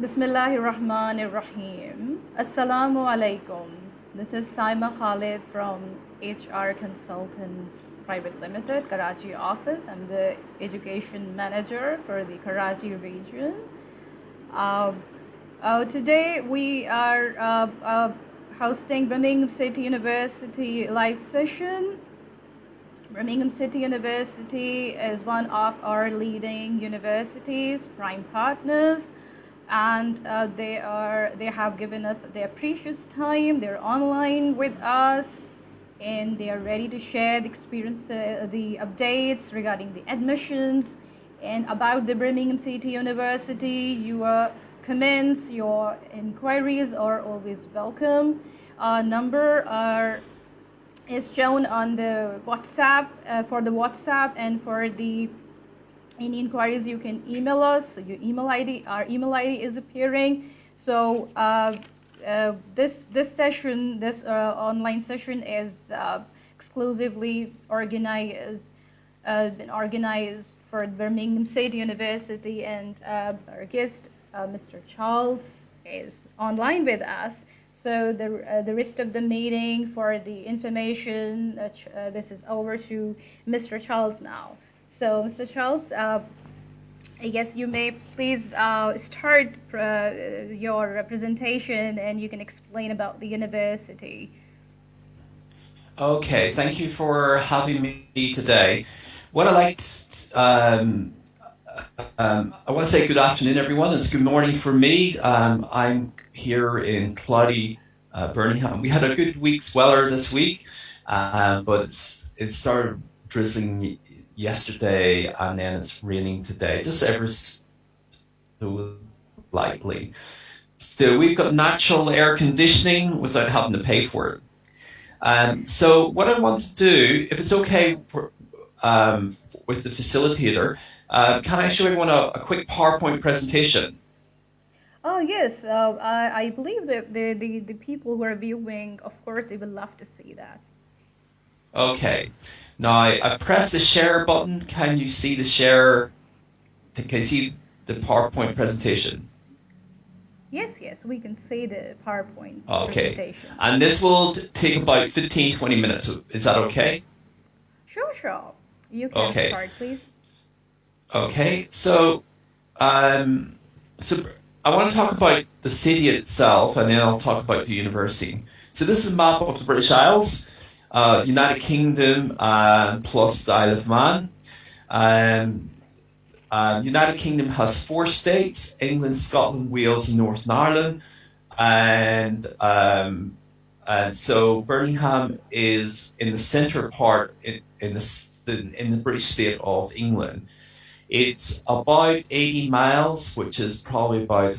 Bismillahirrahmanirrahim. Assalamu alaikum. This is Saima Khalid from HR Consultants Private Limited, Karachi office. I'm the education manager for the Karachi region. Today we are hosting Birmingham City University live session. Birmingham City University is one of our leading universities, prime partners, and they have given us their precious time. They're online with us, and they are ready to share the experience, the updates regarding the admissions and about the Birmingham City University. Your comments, your inquiries are always welcome. Number is shown on the WhatsApp, for the WhatsApp, and for any inquiries you can email us. Your email ID, our email ID is appearing. So this session, this online session is exclusively organized for Birmingham City University, and our guest, Mr. Charles, is online with us. So the rest of the meeting for the information, this is over to Mr. Charles now. So Mr. Charles, I guess you may please start your presentation, and you can explain about the university. Okay, thank you for having me today. What I'd like to, I want to say good afternoon, everyone. It's good morning for me. I'm here in cloudy Birmingham. We had a good week's weather this week, but it started drizzling yesterday, and then it's raining today, just ever so lightly. Still, we've got natural air conditioning without having to pay for it. So what I want to do, if it's okay for, with the facilitator, can I show everyone a quick PowerPoint presentation? Oh yes, I believe that the people who are viewing, of course, they will love to see that. Okay. Now I pressed the share button. Can you see the share? Can you see the PowerPoint presentation? Yes, we can see the PowerPoint presentation. And this will take about 15-20 minutes. Is that okay? Sure. You can start, please. Okay, so I want to talk about the city itself, and then I'll talk about the university. So this is a map of the British Isles, United Kingdom, plus the Isle of Man. United Kingdom has 4 states: England, Scotland, Wales, and Northern Ireland. And so Birmingham is in the centre part in the British state of England. It's about 80 miles, which is probably about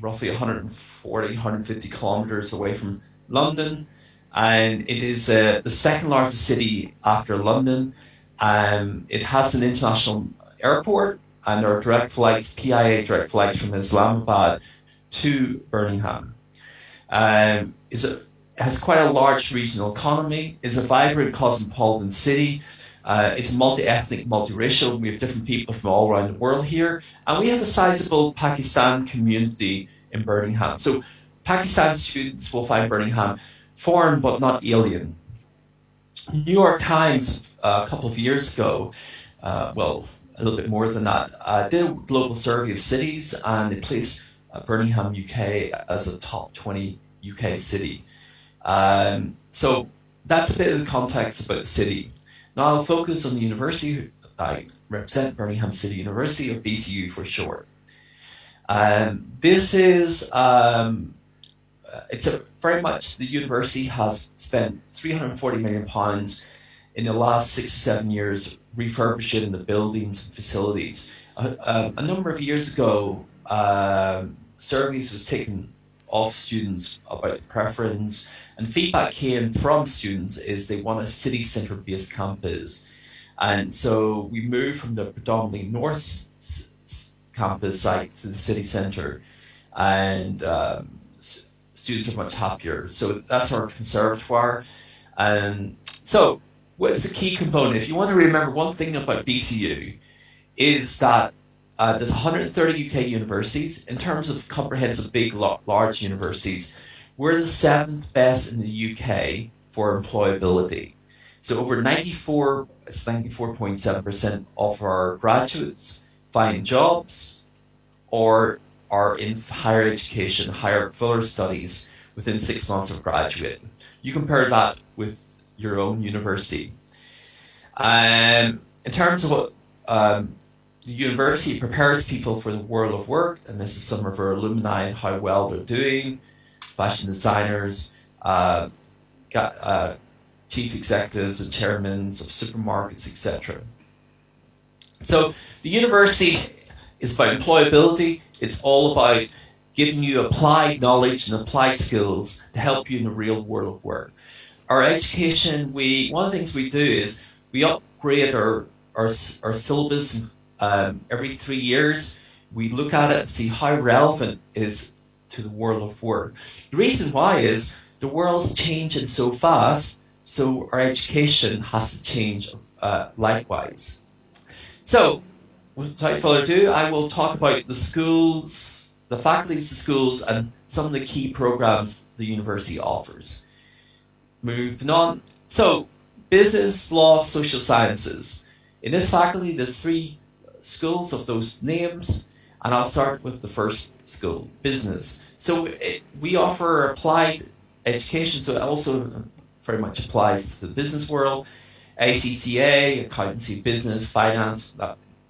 roughly 140, 150 kilometers away from London. And it is the second largest city after London. It has an international airport, and there are direct flights, PIA direct flights from Islamabad to Birmingham. It has quite a large regional economy. It's a vibrant cosmopolitan city. It's multi-ethnic, multiracial. We have different people from all around the world here. And we have a sizable Pakistan community in Birmingham. So Pakistan students will find Birmingham foreign but not alien. New York Times, a couple of years ago, well, a little bit more than that, did a global survey of cities, and they placed Birmingham, UK as a top 20 UK city. So that's a bit of the context about the city. Now I'll focus on the university. I represent Birmingham City University, or BCU for short. This is, very much, the university has spent £340 million in the last 6 to 7 years refurbishing the buildings and facilities. A number of years ago, surveys was taken of students about preference, and feedback came from students is they want a city centre based campus. And so we moved from the predominantly north campus site to the city centre, and students are much happier. So that's our conservatoire. So what's the key component? If you want to remember one thing about BCU, is that there's 130 UK universities. In terms of comprehensive, big, large universities, we're the 7th best in the UK for employability. So over 94.7% of our graduates find jobs or are in higher education, fuller studies within 6 months of graduating. You compare that with your own university. In terms of what the university prepares people for the world of work, and this is some of our alumni and how well they're doing, fashion designers, chief executives and chairmen of supermarkets, etc. So the university is about employability. It's all about giving you applied knowledge and applied skills to help you in the real world of work. Our education, one of the things we do is we upgrade our syllabus every 3 years. We look at it and see how relevant it is to the world of work. The reason why is the world's changing so fast, so our education has to change likewise. So, without further ado, I will talk about the schools, the faculties of schools, and some of the key programs the university offers. Moving on. So, business, law, social sciences. In this faculty, there's 3 schools of those names, and I'll start with the first school, business. So we offer applied education, so it also very much applies to the business world. ACCA, accountancy, business, finance,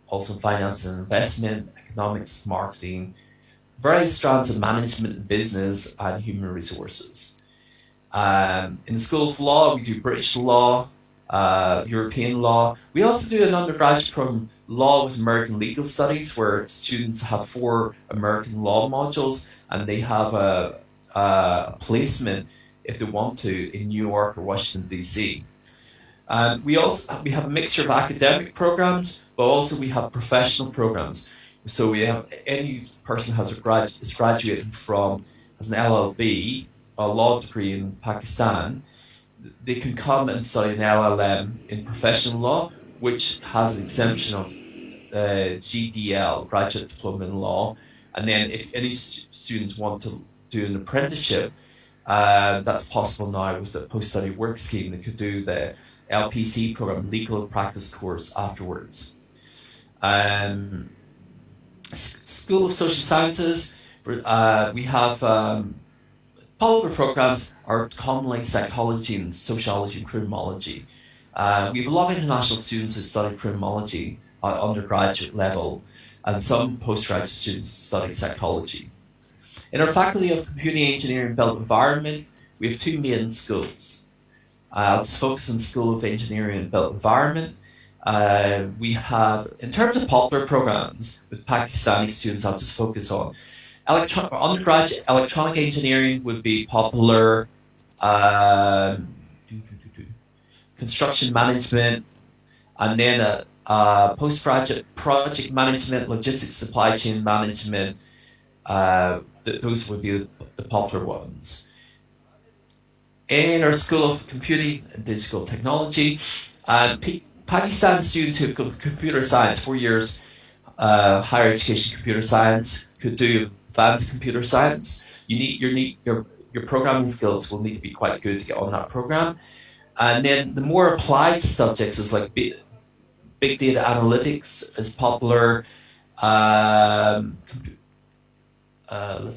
also finance and investment, economics, marketing, various strands of management and business, and human resources. In the School of Law, we do British law, European law. We also do an undergraduate program, Law with American Legal Studies, where students have 4 American law modules, and they have a placement, if they want to, in New York or Washington, D.C. We have a mixture of academic programs, but also we have professional programs. So we have any person is graduating from as an LLB, a law degree in Pakistan, they can come and study an LLM in professional law, which has an exemption of Gdl, Graduate Diploma in Law. And then if any students want to do an apprenticeship, that's possible now with the post-study work scheme. They could do the LPC program, Legal Practice course, afterwards. School of Social Sciences, we have popular programs are commonly psychology and sociology and criminology. We have a lot of international students who study criminology at undergraduate level, and some postgraduate students study psychology. In our Faculty of Computing Engineering and Built Environment, we have 2 main schools. I'll just focus on the School of Engineering and Built Environment. We have, in terms of popular programs with Pakistani students, I'll just focus on undergraduate electronic engineering would be popular, construction management, and then postgraduate project management, logistics, supply chain management. Those would be the popular ones. In our School of Computing and Digital Technology, Pakistan students who have computer science, 4 years higher education computer science, could do advanced computer science. Your programming skills will need to be quite good to get on that program. And then the more applied subjects is like big data analytics is popular. Let's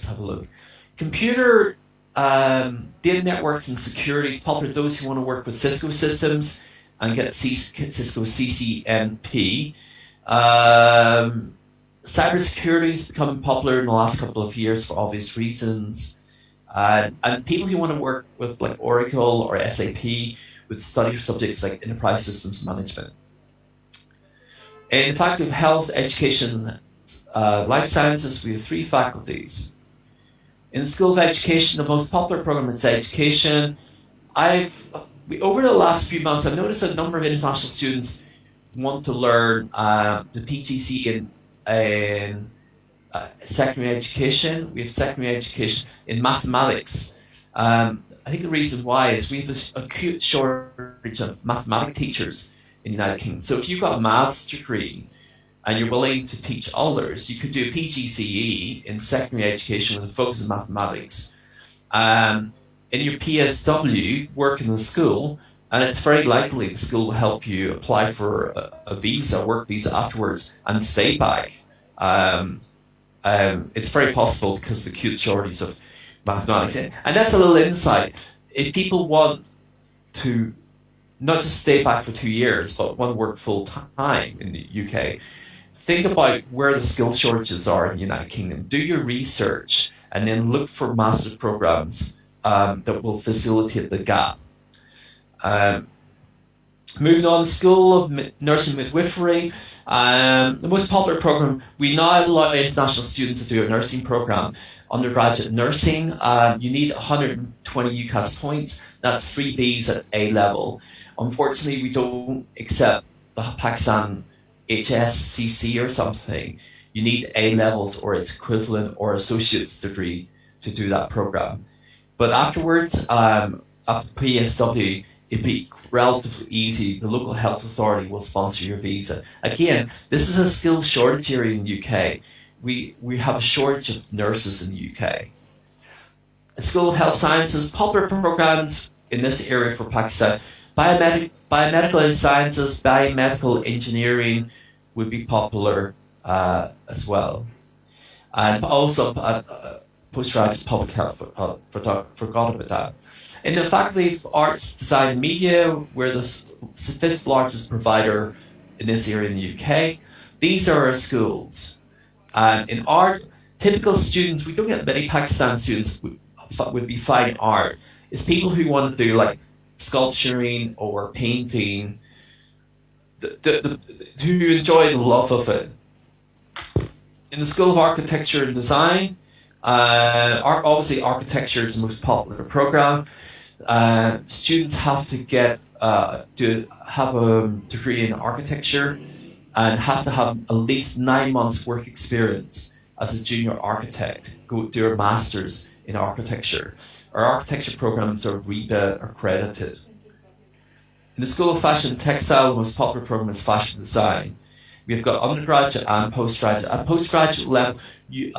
have a look. Computer data networks and security is popular. Those who want to work with Cisco systems and get Cisco CCNP. Cybersecurity is becoming popular in the last couple of years for obvious reasons. And people who want to work with like Oracle or SAP would study subjects like enterprise systems management. In the Faculty of Health, Education, Life Sciences, we have 3 faculties. In the School of Education, the most popular program is education. Over the last few months, I've noticed a number of international students want to learn the PGC in secondary education. We have secondary education in mathematics. I think the reason why is we have an acute shortage of mathematics teachers in the United Kingdom. So if you've got a maths degree, and you're willing to teach others, you could do a PGCE in secondary education with a focus on mathematics. In your PSW, work in the school, and it's very likely the school will help you apply for a visa, work visa afterwards, and stay back. It's very possible because of the acute shortage of mathematics. And that's a little insight. If people want to not just stay back for 2 years, but want to work full time in the UK, think about where the skill shortages are in the United Kingdom. Do your research and then look for master's programs that will facilitate the gap. Moving on, School of Nursing Midwifery. The most popular program, we now allow international students to do a nursing program. Undergraduate nursing, you need 120 UCAS points. That's 3 Bs at A level. Unfortunately, we don't accept the Pakistan HSCC or something. You need A levels or its equivalent or associate's degree to do that program. But afterwards, after PSW, it'd be relatively easy. The local health authority will sponsor your visa. Again, this is a skill shortage area in the UK. We have a shortage of nurses in the UK. School of Health Sciences, popular programs in this area for Pakistan. Biomedical sciences, biomedical engineering would be popular as well. And also postgraduate public health, forgot about that. In the Faculty of Arts, Design and Media, we're the 5th largest provider in this area in the UK. These are our schools. In art, typical students, we don't get many Pakistan students would be fine art. It's people who want to do like sculpturing or painting, who enjoy the love of it. In the School of Architecture and Design, obviously architecture is the most popular program. Students have to have a degree in architecture and have to have at least 9 months work experience as a junior architect, go do a master's in architecture. Our architecture programs are REBA accredited. In the School of Fashion and Textile, the most popular program is fashion design. We've got undergraduate and postgraduate. At postgraduate level, you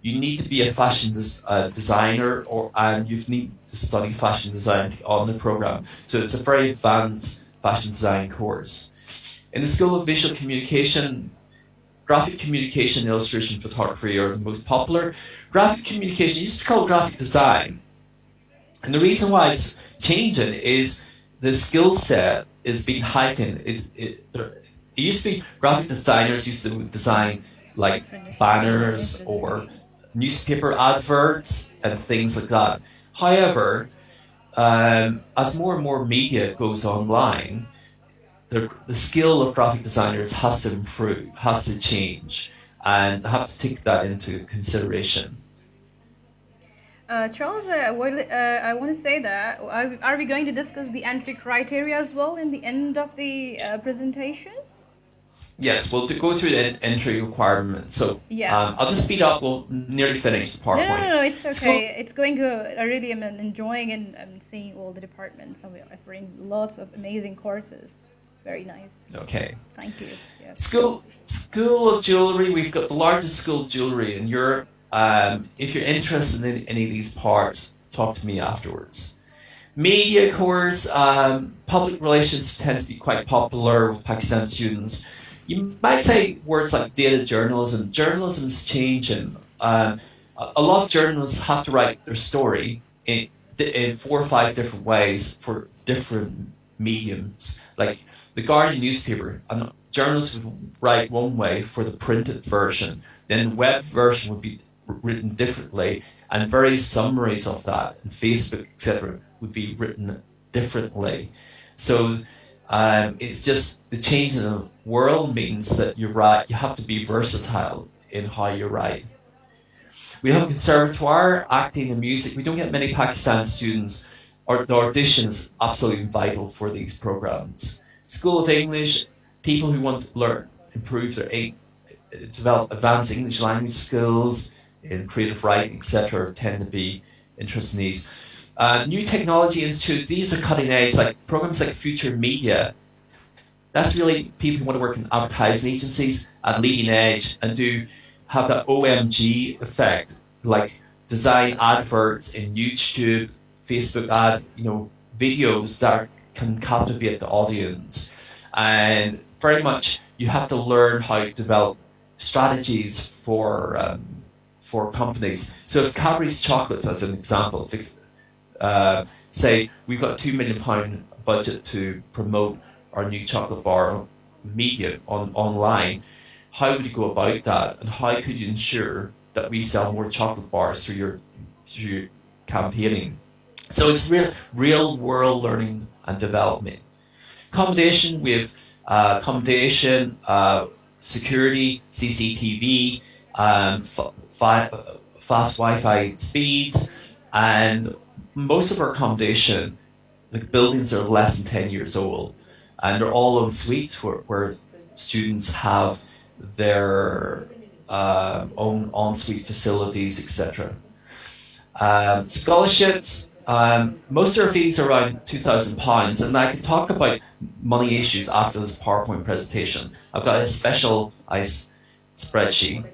need to be a fashion designer, and you need to study fashion design on the program. So it's a very advanced fashion design course. In the School of Visual Communication, graphic communication, illustration, photography are the most popular. Graphic communication used to call graphic design. And the reason why it's changing is the skill set is being heightened. It used to be graphic designers used to design like banners or newspaper adverts and things like that. However, as more and more media goes online, the skill of graphic designers has to improve, has to change, and have to take that into consideration. Charles, I want to say that, are we going to discuss the entry criteria as well in the end of the presentation? Yes, we'll go through the entry requirements. So yeah. I'll just speed up. We'll nearly finish the PowerPoint. No, it's okay. So, it's going good. I really am enjoying and seeing all the departments. And we're offering lots of amazing courses. Very nice. Okay. Thank you. Yeah. School of Jewellery. We've got the largest school of jewellery in Europe. If you're interested in any of these parts, talk to me afterwards. Media course. Public relations tends to be quite popular with Pakistan students. You might say words like data journalism. Journalism is changing. A lot of journalists have to write their story in 4 or 5 different ways for different mediums. Like the Guardian newspaper, journalists would write one way for the printed version. Then the web version would be written differently, and various summaries of that, and Facebook, etc., would be written differently. So it's just the change in the world means that you have to be versatile in how you write. We have a conservatoire, acting and music. We don't get many Pakistan students, or the audition is absolutely vital for these programs. School of English, people who want to learn, improve develop advanced English language skills in creative writing, etc., tend to be interested in these. New Technology Institutes, these are cutting edge, like programs like Future Media. That's really people who want to work in advertising agencies at leading edge and have that OMG effect, like design adverts in YouTube, Facebook videos that can captivate the audience. And very much you have to learn how to develop strategies for companies. So if Cadbury's chocolates, as an example, say we've got a £2 million budget to promote our new chocolate bar media online, how would you go about that, and how could you ensure that we sell more chocolate bars through your campaigning? So it's real world learning and development. Accommodation, we have accommodation, security, CCTV, fast Wi-Fi speeds, and most of our accommodation, the buildings are less than 10 years old, and they're all en suite where students have their own en-suite facilities, etc. Scholarships, most of our fees are around £2,000, and I can talk about money issues after this PowerPoint presentation. I've got a specialised spreadsheet.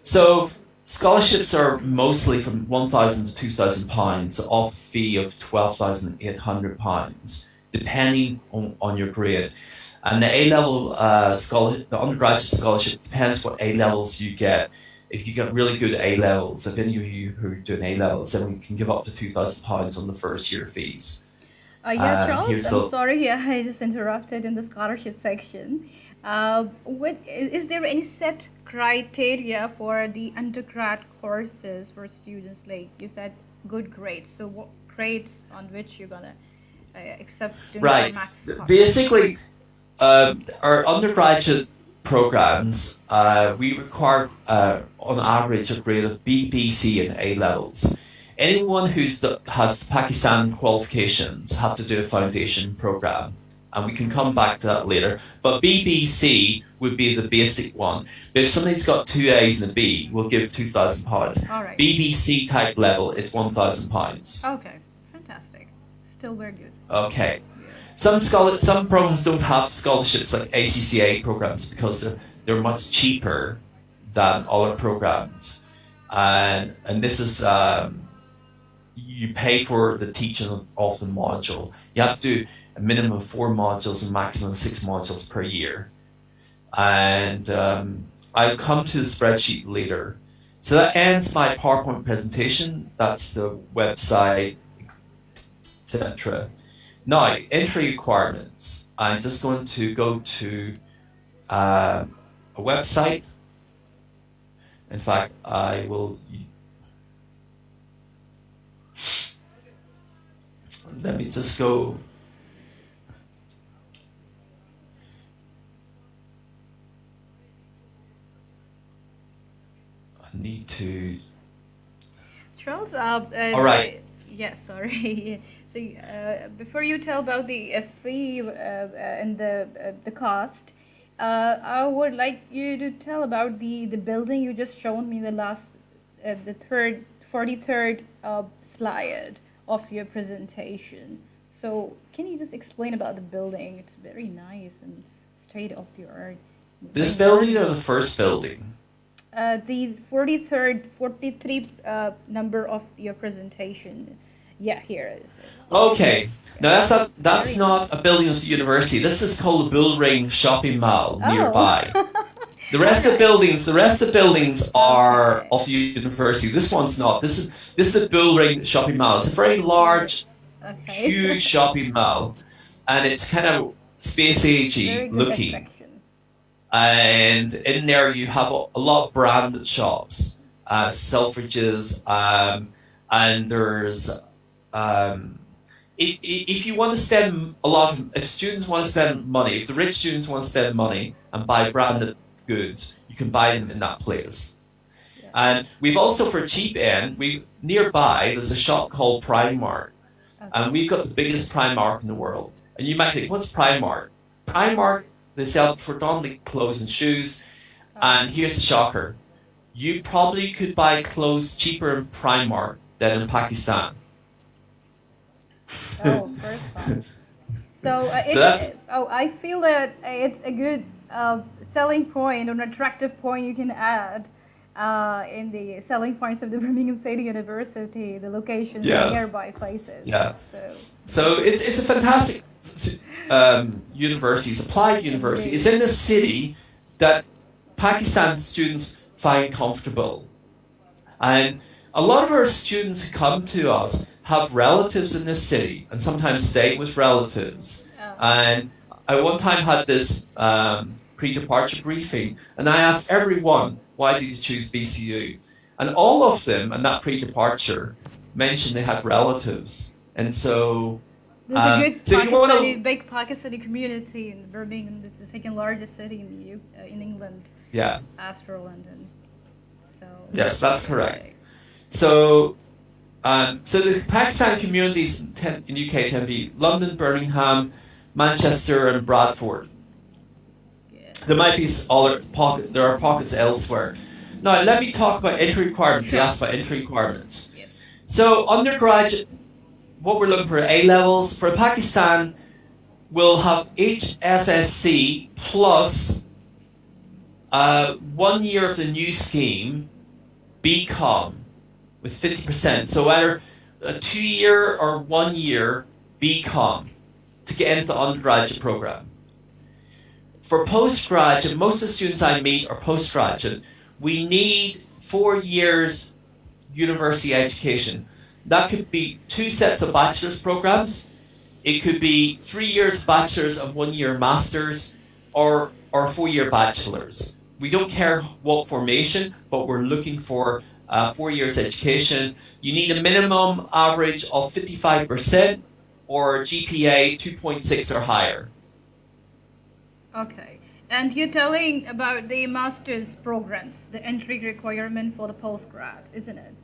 So scholarships are mostly from £1,000 to £2,000 off fee of £12,800, depending on your grade. And the A-level the undergraduate scholarship depends what A-levels you get. If you get really good A-levels, if any of you who are doing A-levels, then we can give up to £2,000 on the first year fees. Yeah, Charles, I'm sorry, I just interrupted in the scholarship section. Is there any set criteria for the undergrad courses for students? Like you said, good grades. So what grades on which you're gonna accept students? Right. Basically, our undergraduate programs, we require on average a grade of B, B, C and A levels. Anyone who has Pakistan qualifications have to do a foundation program, and we can come back to that later. But BBC would be the basic one. But if somebody's got 2 A's and a B, we'll give £2,000. All right. BBC type level is £1,000. Okay, fantastic. Still very good. Okay. Some programs don't have scholarships like ACCA programs because they're much cheaper than other programs, and this is you pay for the teaching of the module. You have to do a minimum of 4 modules and maximum 6 modules per year. And I'll come to the spreadsheet later. So that ends my PowerPoint presentation. That's the website, etc. Now, entry requirements. I'm just going to go to a website. In fact, I will. Let me just go. I need to. Charles, all right. Yeah, sorry. So before you tell about the fee and the cost, I would like you to tell about the building you just showed me the last, the 43rd slide of your presentation. So can you just explain about the building? It's very nice and state of the art. This building or the first building? The 43 number of your presentation. Yeah, here it is. Okay. Now that's not a building of the university. This is called the Bull Ring Shopping Mall nearby. The rest of the buildings are of the university. This one's not. This is the Bull Ring Shopping Mall. It's a very large, huge shopping mall, and it's kind of space agey looking. And in there you have a lot of branded shops, Selfridges, and there's if you want to spend if students want to spend money, if the rich students want to spend money and buy branded goods, you can buy them in that place. Yeah. And we've also, for cheap end, nearby there's a shop called Primark, and we've got the biggest Primark in the world. And you might think, what's Primark? Primark, they sell predominantly clothes and shoes. And here's the shocker: you probably could buy clothes cheaper in Primark than in Pakistan. Oh, first class. So So that's I feel that it's a good selling point or an attractive point you can add in the selling points of the Birmingham City University, the locations and yeah, nearby places. yeah. So So it's a fantastic university, it's applied university. It's indeed. in a city that Pakistan students find comfortable. And a lot of our students who come to us have relatives in this city and sometimes stay with relatives. And I one time had this pre-departure briefing, and I asked everyone, why did you choose BCU? And all of them in that pre-departure mentioned they had relatives. And so, There's a good so if you want to, big Pakistani community in Birmingham. It's the second largest city in in England yeah, after London. So yes, that's correct. So, so the Pakistan communities in UK tend to be London, Birmingham, Manchester, and Bradford. Yeah. There might be other pockets. There are pockets elsewhere. Now, let me talk about entry requirements. You asked about entry requirements. Yes. So, undergraduate, what we're looking for A levels for Pakistan, we'll have HSSC plus 1 year of the new scheme, BCom, with 50%. So either a 2-year or 1 year BCom to get into the undergraduate program. For postgraduate, most of the students I meet are postgraduate. We need 4 years university education. That could be 2 sets of bachelor's programs. It could be 3 years bachelor's and 1 year master's, or 4-year bachelor's. We don't care what formation, but we're looking for 4 years education. You need a minimum average of 55% or GPA 2.6 or higher. Okay. And you're telling about the master's programs, the entry requirement for the postgrad, isn't it?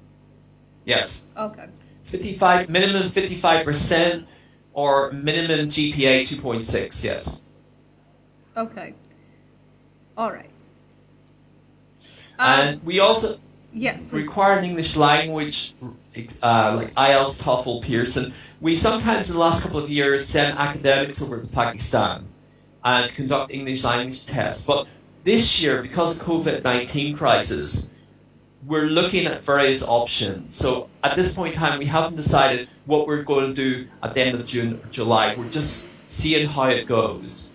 Yes. Okay. 55 minimum 55% or minimum GPA 2.6. Yes. Okay. All right. And we also yeah, require an English language like IELTS, TOEFL, Pearson. We sometimes in the last couple of years send academics over to Pakistan and conduct English language tests. But this year, because of COVID-19 crisis, we're looking at various options. So at this point in time, we haven't decided what we're going to do at the end of June or July. We're just seeing how it goes.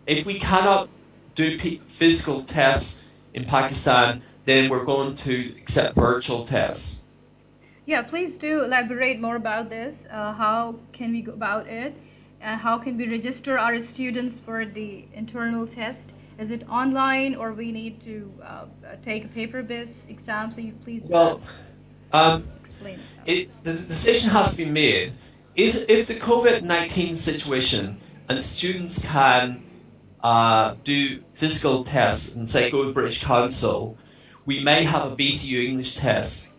If we cannot do physical tests in Pakistan, then we're going to accept virtual tests. Yeah, please do elaborate more about this. How can we go about it? How can we register our students for the internal test? Is it online or we need to take a paper-based exam? So you please explain it. The decision has to be made. If the COVID-19 situation and students can do physical tests and say go to British Council, we may have a BCU English test.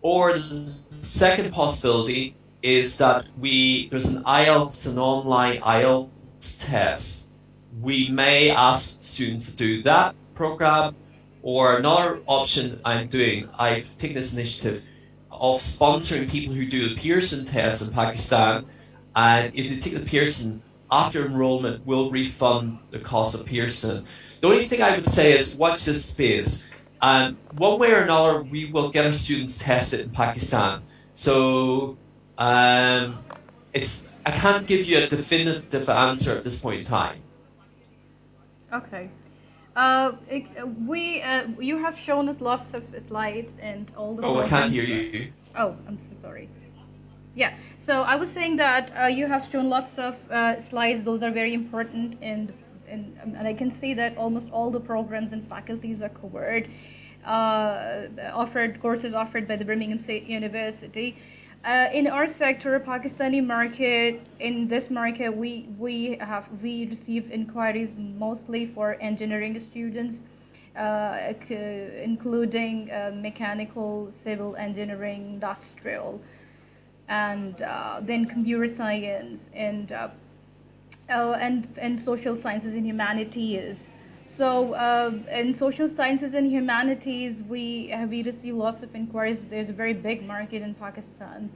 Or the second possibility is that there's an IELTS, an online IELTS test. We may ask students to do that program, or another option I've taken this initiative of sponsoring people who do the Pearson test in Pakistan, and if they take the Pearson, after enrollment, we'll refund the cost of Pearson. The only thing I would say is watch this space. And one way or another, we will get our students tested in Pakistan. So I can't give you a definitive answer at this point in time. Okay. You have shown us lots of slides and all the. Oh, I can't hear you. Oh, I'm so sorry. Yeah. So I was saying that you have shown lots of slides. Those are very important, and I can see that almost all the programs and faculties are covered. Courses offered by the Birmingham State University. In our sector, Pakistani market, in this market, we receive inquiries mostly for engineering students, including mechanical, civil engineering, industrial, and then computer science and social sciences and humanities. So in social sciences and humanities, we receive lots of inquiries. There's a very big market in Pakistan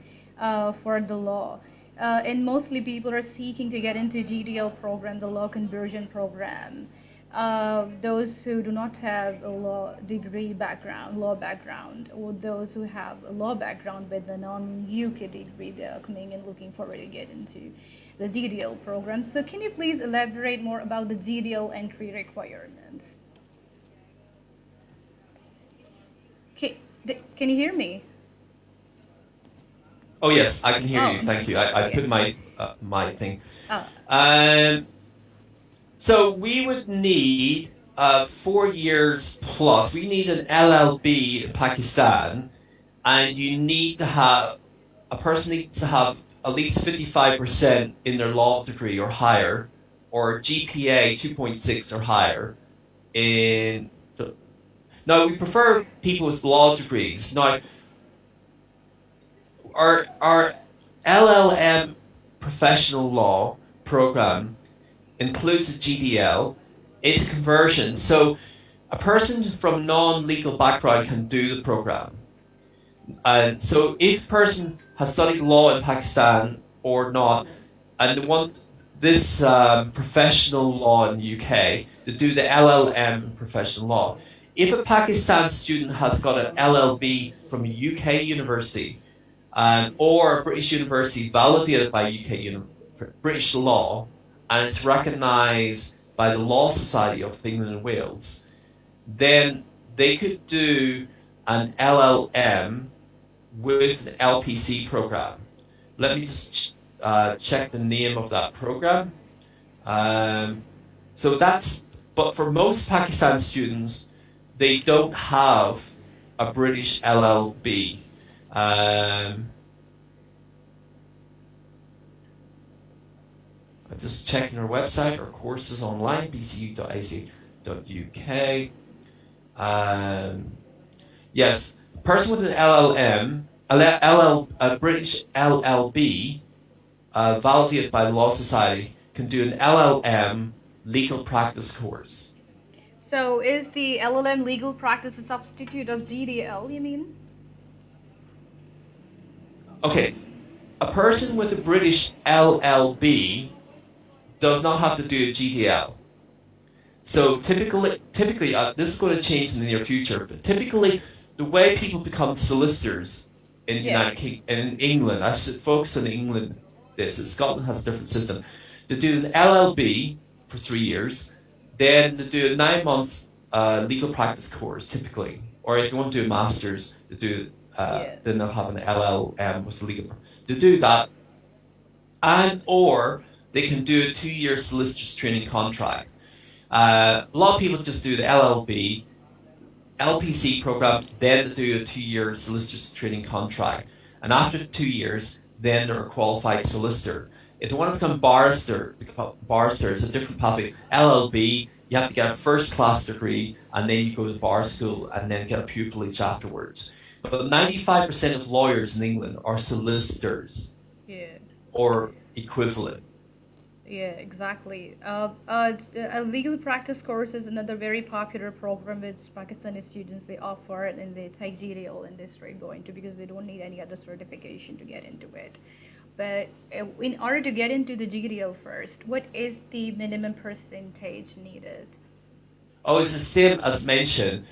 for the law. and mostly people are seeking to get into GDL program, the law conversion program. Those who do not have a law degree background, law background, or those who have a law background with a non-UK degree, they are coming and looking forward to get into the GDL program. So can you please elaborate more about the GDL entry requirements? Can you hear me? Oh yes, I can hear you. Oh. Thank you. I put my thing. Oh. So we would need 4 years plus. We need an LLB in Pakistan, and you need to have a person needs to have at least 55% in their law degree or higher, or GPA 2.6 or higher. Now we prefer people with law degrees. Now our LLM professional law program includes a GDL. It's a conversion. So a person from non-legal background can do the program. And so if a person has studied law in Pakistan or not, and they want this professional law in the UK, to do the LLM professional law. If a Pakistan student has got an LLB from a UK university, or a British university validated by British law, and it's recognised by the Law Society of England and Wales, then they could do an LLM with an LPC program. Let me just check the name of that program. But for most Pakistan students, they don't have a British LLB. I'm just checking our website, our courses online, bcu.ac.uk. Yes, a person with an LLM, a British LLB, validated by the Law Society, can do an LLM legal practice course. So is the LLM legal practice a substitute of GDL, you mean? Okay, a person with a British LLB does not have to do a GDL. So typically, this is going to change in the near future, but typically the way people become solicitors in in England, I should focus on England, Scotland has a different system. They do an LLB for 3 years, then they do a 9 months legal practice course typically, or if you want to do a master's, they do then they'll have an LLM with legal. To do that, or they can do a 2-year solicitor's training contract. A lot of people just do the LLB, LPC program, then they do a 2-year solicitor's training contract. And after 2 years, then they're a qualified solicitor. If they want to become barrister, it's a different pathway. LLB, you have to get a first-class degree, and then you go to bar school, and then get a pupillage afterwards. But 95% of lawyers in England are solicitors, or equivalent. Yeah, exactly. A legal practice course is another very popular program which Pakistani students they offer, and they take GDL in this straight going to, because they don't need any other certification to get into it. But in order to get into the GDL first, what is the minimum percentage needed? Oh, it's the same as mentioned.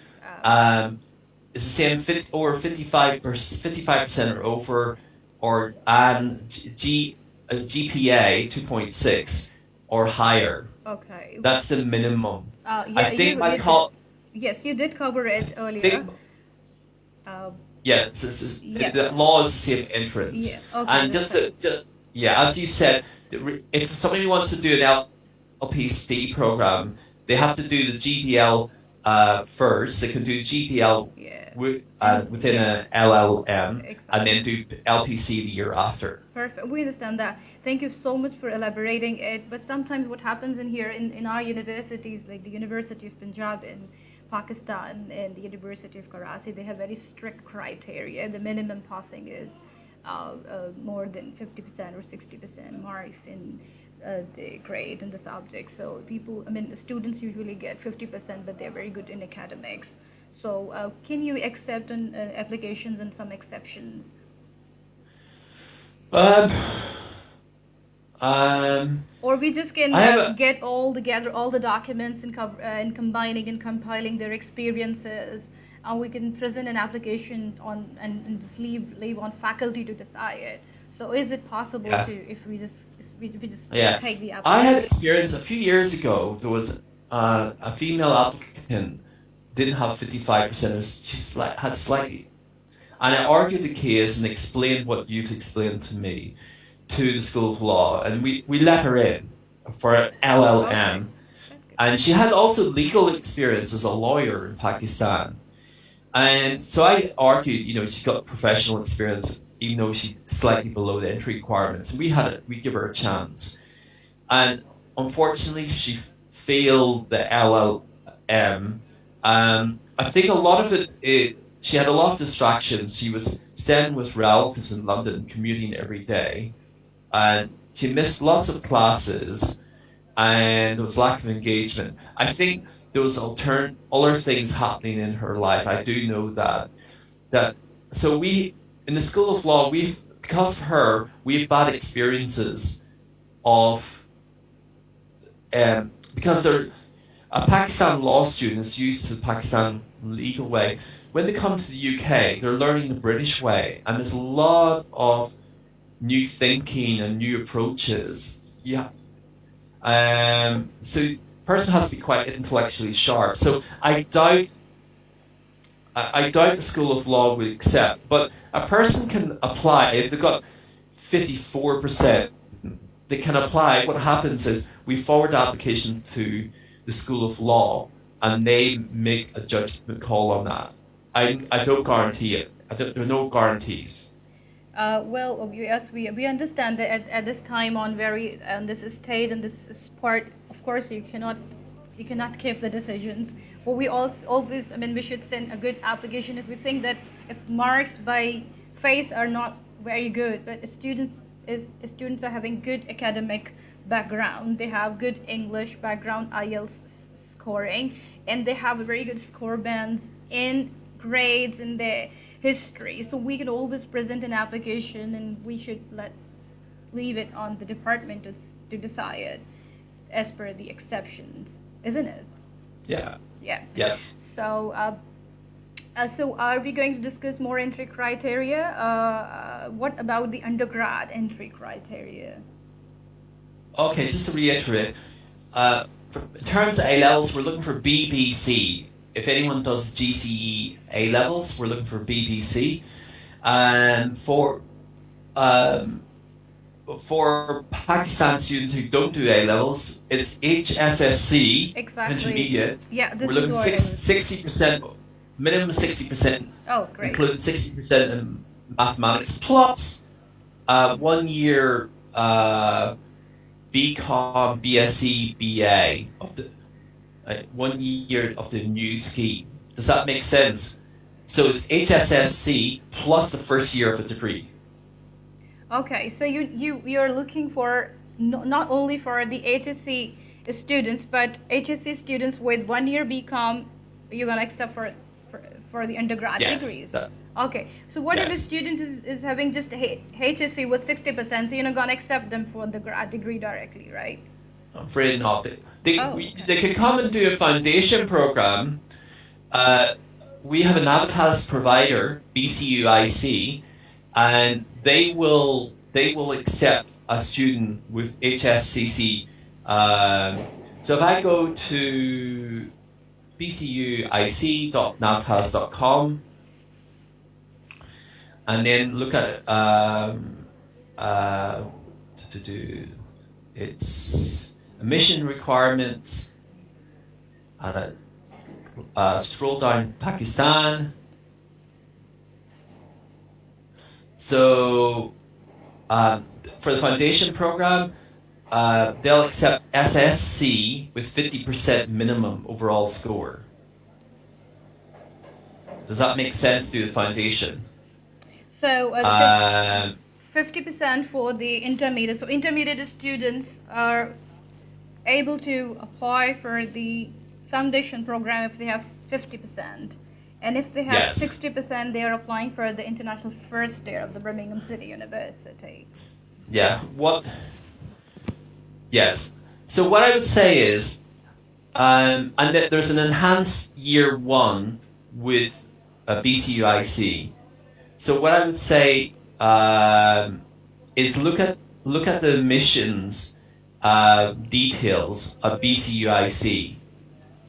It's the same, over 55% or over, or a GPA 2.6 or higher. Okay. That's the minimum. I think yes, you did cover it earlier. The law is the same entrance. Yeah, okay, and as you said, if somebody wants to do an LPC program, they have to do the GDL first. They can do GDL within an LLM, and then do LPC the year after. Perfect. We understand that. Thank you so much for elaborating it. But sometimes what happens in our universities, like the University of Punjab in Pakistan and the University of Karachi, they have very strict criteria. The minimum passing is more than 50% or 60% marks in the grade in the subject. So the students usually get 50%, but they're very good in academics. So can you accept applications and some exceptions? Or we just can I have a, get all together all the documents and combining and compiling their experiences, and we can present an application on and just leave on faculty to decide. So is it possible yeah, to if we just yeah. take the I had application? experience a few years ago. There was a female applicant didn't have 55%. She had slightly, and I argued the case and explained what you've explained to me to the School of Law, and we let her in for an LLM, Okay, that's good. and she had also legal experience as a lawyer in Pakistan. And so I argued, she's got professional experience, even though she's slightly below the entry requirements. We give her a chance. And unfortunately, she failed the LLM. I think a lot of she had a lot of distractions. She was staying with relatives in London, commuting every day. And she missed lots of classes, and there was lack of engagement. I think there was other things happening in her life. I do know that. So we in the School of Law, because of her, we have bad experiences of because they're a Pakistan law student is used to the Pakistan legal way. When they come to the UK, they're learning the British way, and there's a lot of new thinking and new approaches. Yeah. So the person has to be quite intellectually sharp. So I doubt the School of Law would accept, but a person can apply if they've got 54%. They can apply. What happens is we forward the application to the School of Law, and they make a judgment call on that. I don't guarantee it. There are no guarantees. Well, yes, we understand that at this time on this state and this is part. Of course, you cannot give the decisions. But we also always, we should send a good application if we think that if marks by face are not very good, but students are having good academic background, they have good English background, IELTS scoring, and they have a very good score bands in grades in their history. So we can always present an application, and we should leave it on the department to decide as per the exceptions, isn't it? Yeah. Yeah. Yes. So so are we going to discuss more entry criteria? What about the undergrad entry criteria? Okay, just to reiterate, in terms of A-levels, we're looking for BBC. If anyone does GCE A-levels, we're looking for BBC. And for Pakistan students who don't do A-levels, it's HSSC, Exactly. intermediate. Yeah, this We're looking is what 60%, minimum 60%, Oh, great. including 60% in mathematics, plus 1 year BCom, BSc, BA of the 1 year of the new scheme. Does that make sense? So it's HSSC plus the first year of a degree. Okay, so you're looking for not only for the HSC students, but HSC students with 1 year BCom, you're gonna accept for the undergrad degrees. Okay, so what if the student is having just HSC with 60%, so you're not gonna accept them for the grad degree directly, right? I'm afraid not. They could come and do a foundation program. We have an Avitas provider, BCUIC, and they will accept a student with HSCC. So if I go to bcuic.navtas.com and then look at its admission requirements, and scroll down Pakistan. So for the foundation program, they'll accept SSC with 50% minimum overall score. Does that make sense to the foundation? So 50% for the intermediate. So intermediate students are able to apply for the foundation program if they have 50%. And if they have 60%, they are applying for the international first year of the Birmingham City University. Yeah. What Yes. So what I would say is, there's an enhanced year one with a BCUIC. So what I would say is look at the admissions details of BCUIC,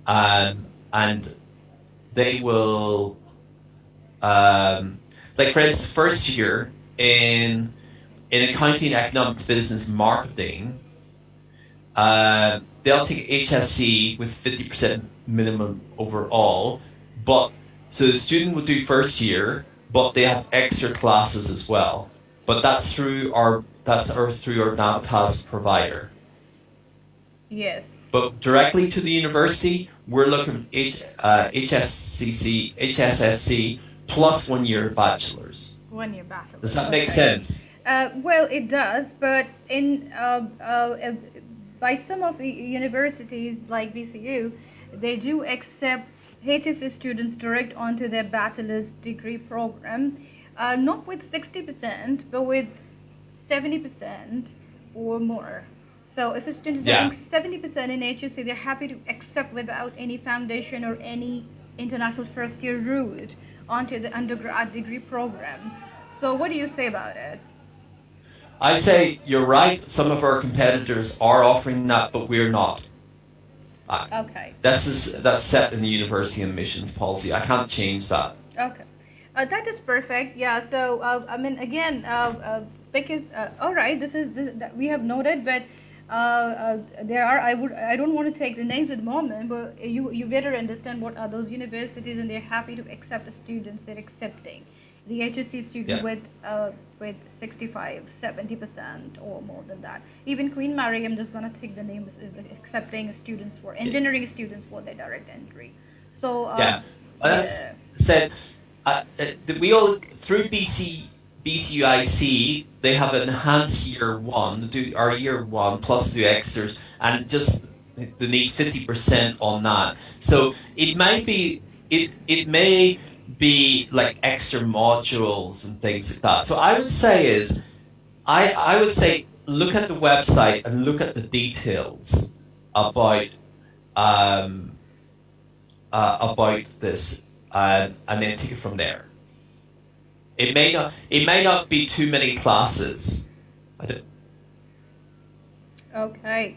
and they will, like for instance, first year in accounting, economics, business, marketing, they'll take HSC with 50% minimum overall, but so the student would do first year, but they have extra classes as well. But that's through our Navitas provider. Yes. But directly to the university, we're looking HSSC plus 1 year bachelor's. 1 year bachelor's. Does that make sense? Well, it does, but in by some of the universities like BCU, they do accept HSC students direct onto their bachelor's degree program, not with 60%, but with 70% or more. So if a student is getting 70% in HSC, they're happy to accept without any foundation or any international first year route onto the undergrad degree program. So what do you say about it? I say you're right. Some of our competitors are offering that, but we're not. Okay. That's set in the university admissions policy. I can't change that. Okay. That is perfect. Yeah. So I mean, again, because all right, this that we have noted, but there are. I don't want to take the names at the moment, but you better understand what are those universities, and they're happy to accept the students they're accepting. The HSC student with 65-70% or more than that. Even Queen Mary, I'm just going to take the names, is accepting students for engineering students for their direct entry. So said we all through BCUIC, they have an enhanced year one, do our year one plus do extras, and just they need 50% on that. So it might be it may be like extra modules and things like that. So I would say I would say look at the website and look at the details about this and then take it from there. It may not be too many classes. Okay.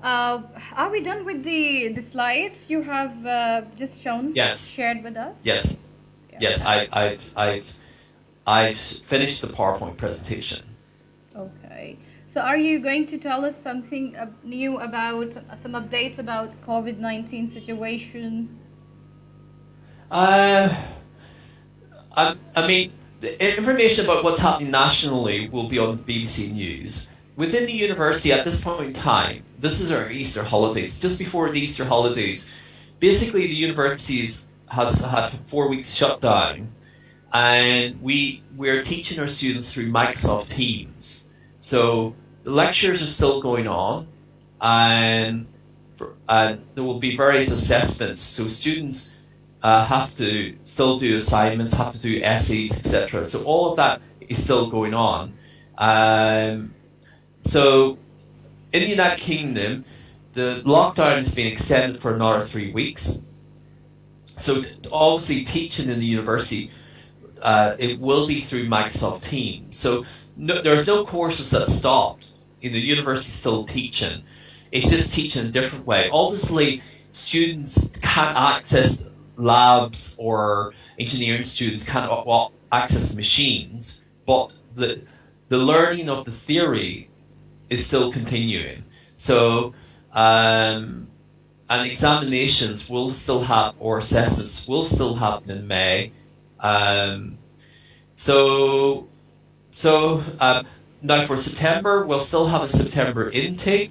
Are we done with the slides you have just shown? Yes. Shared with us? Yes. Yes. I've finished the PowerPoint presentation. Okay. So are you going to tell us something new about some updates about COVID-19 situation? I mean, the information about what's happening nationally will be on BBC News. Within the university at this point in time, this is our Easter holidays. Just before the Easter holidays, basically the university has had 4 weeks shut down, and we're teaching our students through Microsoft Teams. So the lectures are still going on, and there will be various assessments. So students have to still do assignments, have to do essays, etc. So all of that is still going on. So in the United Kingdom, the lockdown has been extended for another 3 weeks. So obviously teaching in the university, it will be through Microsoft Teams. So there's no courses that stopped. The university is still teaching. It's just teaching in a different way. Obviously, students can't access labs, or engineering students can't access machines, but the learning of the theory is still continuing. So, and examinations will still have, or assessments will still happen in May. Now for September, we'll still have a September intake.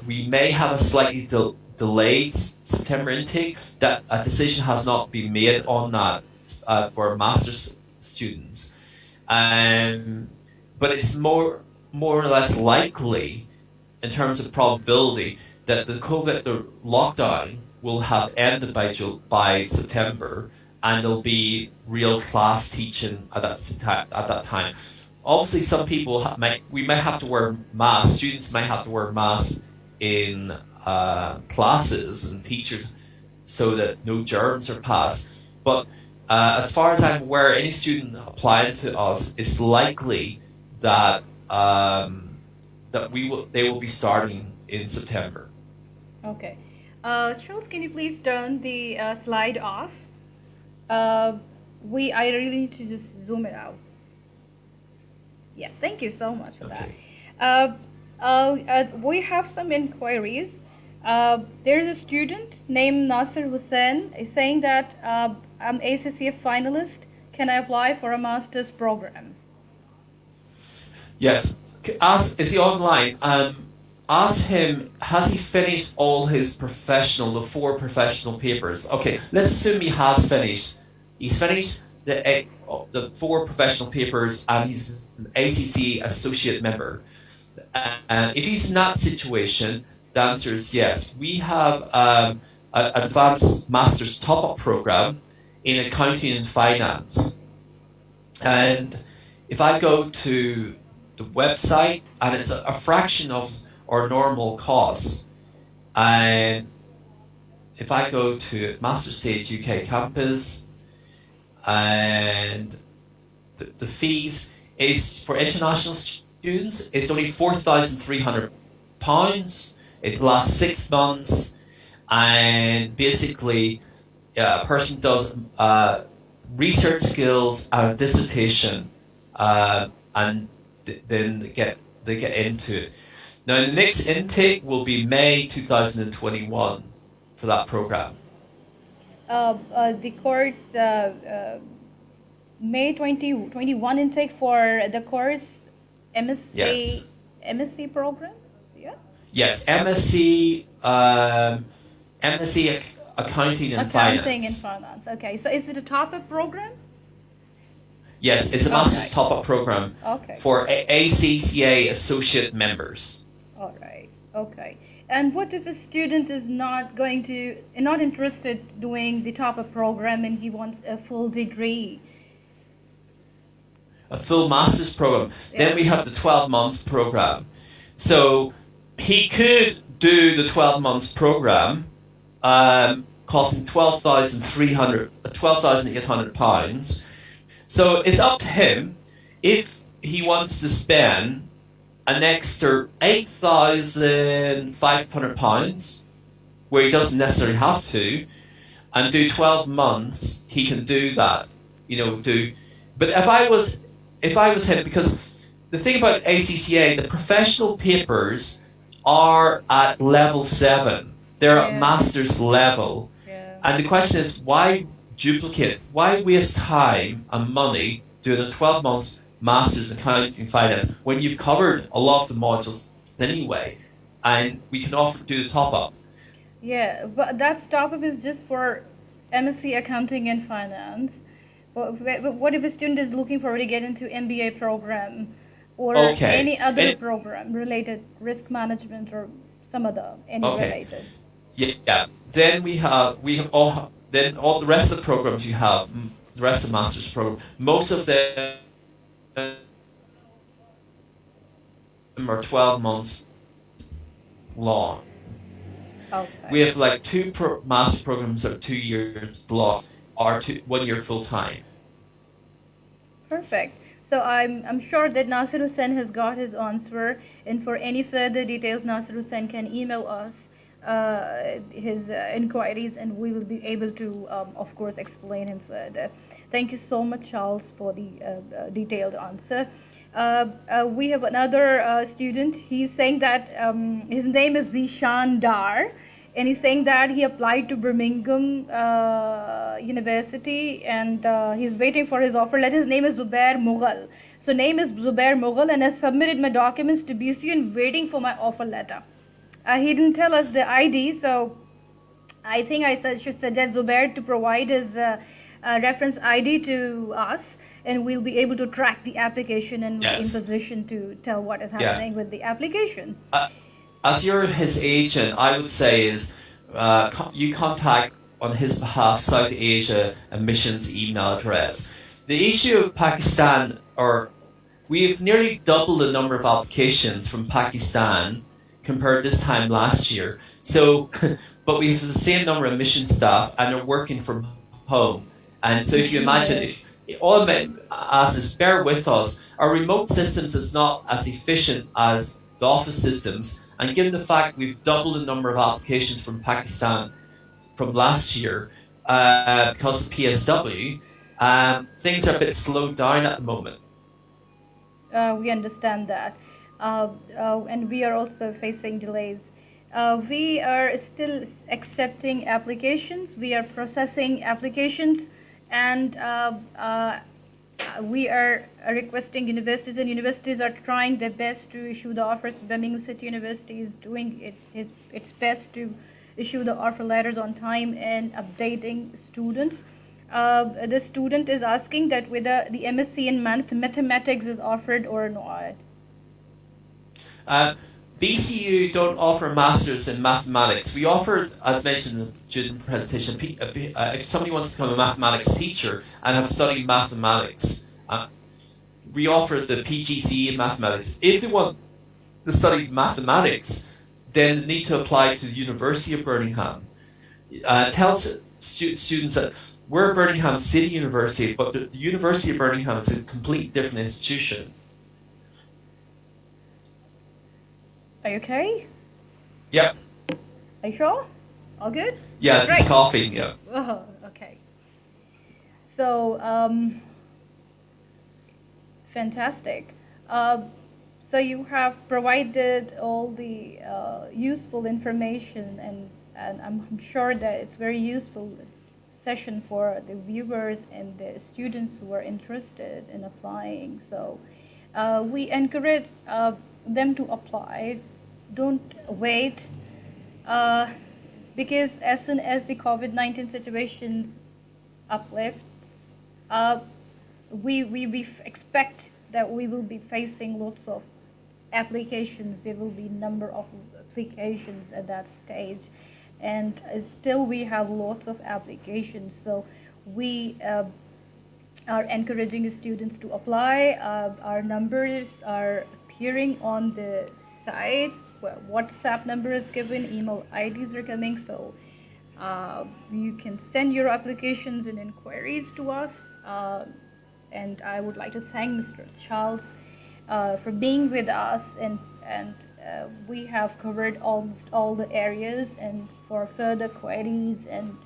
We may have a slightly delayed September intake. That a decision has not been made on that for master's students. But it's more or less likely, in terms of probability, that the lockdown will have ended by September, and there'll be real class teaching at that time. obviously some people we may have to wear masks. Students may have to wear masks in classes, and teachers, so that no germs are passed. But as far as I'm aware, any student applying to us, it's likely that they will be starting in September. Okay. Charles, can you please turn the slide off? I really need to just zoom it out. Yeah, thank you so much for that. We have some inquiries. There's a student named Nasir Hussain saying that I'm ACCF finalist. Can I apply for a master's program? Yes. Is he online? Ask him, has he finished all his the 4 professional papers? Okay, let's assume he has finished. He's finished the 4 professional papers, and he's an ACC associate member. And if he's in that situation, the answer is yes. We have an advanced master's top-up program in accounting and finance. And if I go to the website, and it's a fraction of our normal costs, and if I go to Master Stage UK Campus, and the fees is for international students, it's only £4,300. It lasts 6 months, and basically a person does research skills and a dissertation, and then they get into it. Now, the next intake will be May 2021 for that program. The course May 2021 intake for the course MSc. Yes. MSc program. Yeah. Yes, MSc Accounting and Finance. Accounting and Finance. Okay, so is it a top-up program? Yes, it's a master's top-up program for ACCA associate members. All right. Okay. And what if a student is not interested doing the top-up program and he wants a full degree? A full master's program. Yeah. Then we have the 12 months program. So he could do the 12 months program, costing £12,800. So it's up to him if he wants to spend an extra £8,500, where he doesn't necessarily have to, and do 12 months. He can do that, But if I was him, because the thing about ACCA, the professional papers are at level 7. They're at master's level, and the question is, why duplicate? Why waste time and money doing a 12 months master's in accounting and finance when you've covered a lot of the modules anyway, and we can do the top-up? Yeah, but that top-up is just for MSc Accounting and Finance. But what if a student is looking for to get into MBA program or any other program related, risk management or some other related? Yeah. Then then all the rest of the programs you have, the rest of the master's program, most of them are 12 months long. Okay. We have like 2 master's programs that are 2 years long, or 1 year full time. Perfect. So I'm sure that Nasir Hussain has got his answer, and for any further details, Nasir Hussain can email us his inquiries, and we will be able to, of course, explain him further. Thank you so much, Charles, for the detailed answer. We have another student. He's saying that his name is Zishan Dar, and he's saying that he applied to Birmingham University, and he's waiting for his offer letter. His name is Zubair Mughal. So name is Zubair Mughal, and has submitted my documents to BCU and waiting for my offer letter. He didn't tell us the ID, so I think I should suggest Zubair to provide his reference ID to us, and we'll be able to track the application and be in position to tell what is happening with the application. As you're his agent, I would say is you contact on his behalf South Asia Admissions email address. The issue of Pakistan or we've nearly doubled the number of applications from Pakistan compared this time last year. So, but we have the same number of mission staff and are working from home. And so if you imagine, if all I'm asking is bear with us, our remote systems is not as efficient as the office systems. And given the fact we've doubled the number of applications from Pakistan from last year because of PSW, things are a bit slowed down at the moment. We understand that. And we are also facing delays. We are still accepting applications. We are processing applications, and we are requesting universities, and universities are trying their best to issue the offers. Birmingham City University is doing its best to issue the offer letters on time and updating students. The student is asking that whether the MSc in mathematics is offered or not. BCU don't offer masters in mathematics. We offer, as mentioned during the presentation, if somebody wants to become a mathematics teacher and have studied mathematics, we offer the PGCE in mathematics. If they want to study mathematics, then they need to apply to the University of Birmingham. Tell students that we're Birmingham City University, but the University of Birmingham is a completely different institution. Are you okay? Yep. Are you sure? All good? Yeah, just coughing, yeah. Oh, okay. So, fantastic. So you have provided all the useful information, and I'm sure that it's very useful session for the viewers and the students who are interested in applying. So we encourage them to apply. Don't wait, because as soon as the COVID-19 situations uplift, we expect that we will be facing lots of applications. There will be number of applications at that stage, and still we have lots of applications. So we are encouraging students to apply. Our numbers are appearing on the site. WhatsApp number is given, email IDs are coming, so you can send your applications and inquiries to us. And I would like to thank Mr. Charles for being with us, and we have covered almost all the areas, and for further queries and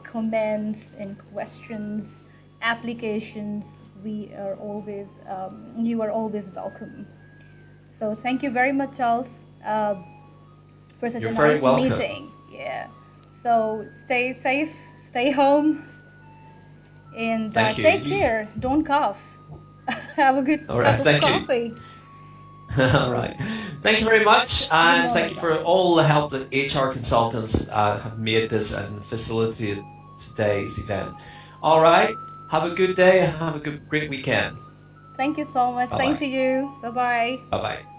comments and questions, applications, you are always welcome. So thank you very much, Charles, for such a nice meeting. Yeah. So stay safe, stay home, and take care. Don't cough. Have a good cup of coffee. All right. Thank you very much, and thank you for all the help that HR consultants have made this and facilitated today's event. All right. Have a good day. Have a great weekend. Thank you so much. Bye-bye. Same to you. Bye-bye. Bye-bye.